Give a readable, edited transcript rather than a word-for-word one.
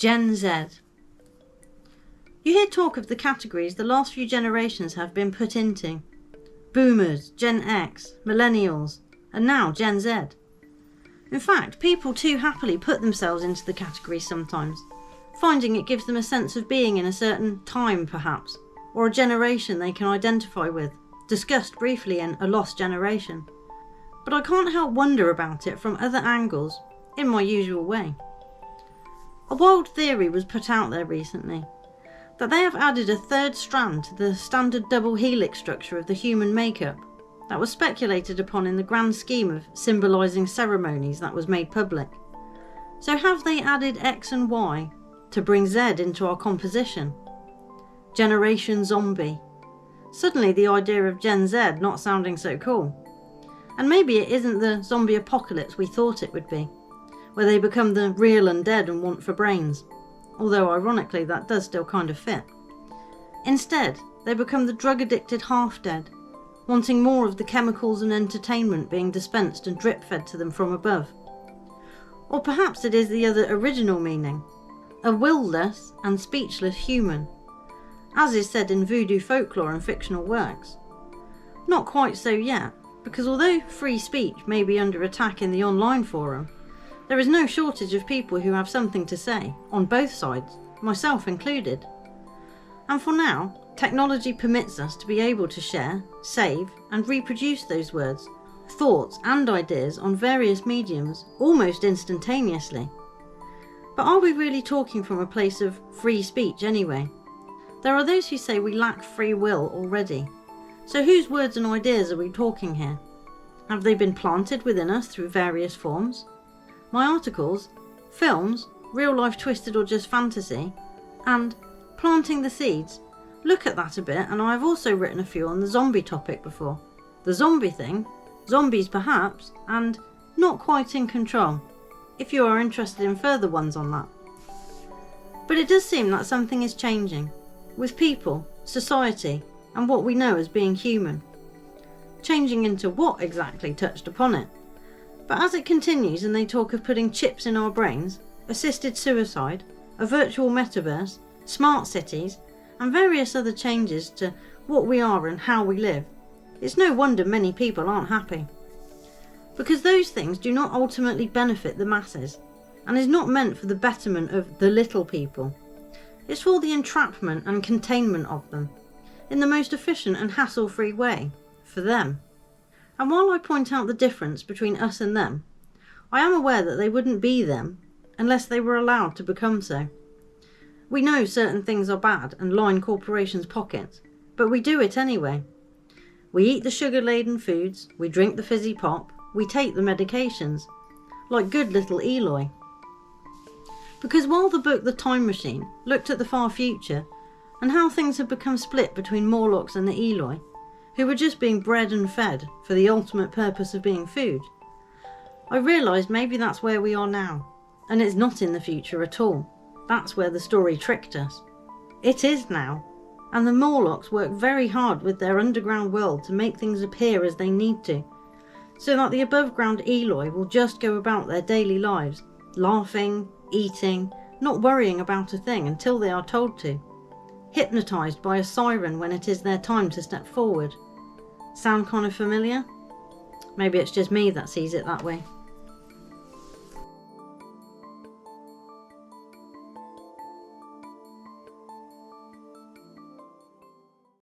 Gen Z. You hear talk of the categories the last few generations have been put into. Boomers, Gen X, Millennials, and now Gen Z. In fact, people too happily put themselves into the categories sometimes, finding it gives them a sense of being in a certain time perhaps, or a generation they can identify with, discussed briefly in A Lost Generation. But I can't help wonder about it from other angles, in my usual way. A wild theory was put out there recently, that they have added a third strand to the standard double helix structure of the human makeup that was speculated upon in the grand scheme of symbolising ceremonies that was made public. So have they added X and Y to bring Z into our composition? Generation Zombie. Suddenly the idea of Gen Z not sounding so cool. And maybe it isn't the zombie apocalypse we thought it would be, where they become the real undead and want for brains, although ironically that does still kind of fit. Instead, they become the drug-addicted half-dead, wanting more of the chemicals and entertainment being dispensed and drip-fed to them from above. Or perhaps it is the other original meaning, a will-less and speechless human, as is said in voodoo folklore and fictional works. Not quite so yet, because although free speech may be under attack in the online forum, there is no shortage of people who have something to say, on both sides, myself included. And for now, technology permits us to be able to share, save, and reproduce those words, thoughts and ideas on various mediums almost instantaneously. But are we really talking from a place of free speech anyway? There are those who say we lack free will already. So whose words and ideas are we talking here? Have they been planted within us through various forms? My articles, films, real life twisted or just fantasy, and planting the seeds look at that a bit, and I have also written a few on the zombie topic before. The zombie thing, zombies perhaps, and not quite in control, if you are interested in further ones on that. But it does seem that something is changing, with people, society, and what we know as being human. Changing into what exactly touched upon it. But as it continues and they talk of putting chips in our brains, assisted suicide, a virtual metaverse, smart cities, and various other changes to what we are and how we live, it's no wonder many people aren't happy. Because those things do not ultimately benefit the masses, and is not meant for the betterment of the little people. It's for the entrapment and containment of them, in the most efficient and hassle-free way, for them. And while I point out the difference between us and them, I am aware that they wouldn't be them unless they were allowed to become so. We know certain things are bad and line corporations' pockets, but we do it anyway. We eat the sugar-laden foods, we drink the fizzy pop, we take the medications, like good little Eloy. Because while the book The Time Machine looked at the far future and how things had become split between Morlocks and the Eloi, who were just being bred and fed for the ultimate purpose of being food, I realised maybe that's where we are now, and it's not in the future at all. That's where the story tricked us. It is now, and the Morlocks work very hard with their underground world to make things appear as they need to, so that the above ground Eloi will just go about their daily lives, laughing, eating, not worrying about a thing until they are told to, hypnotised by a siren when it is their time to step forward. Sound kind of familiar? Maybe it's just me that sees it that way.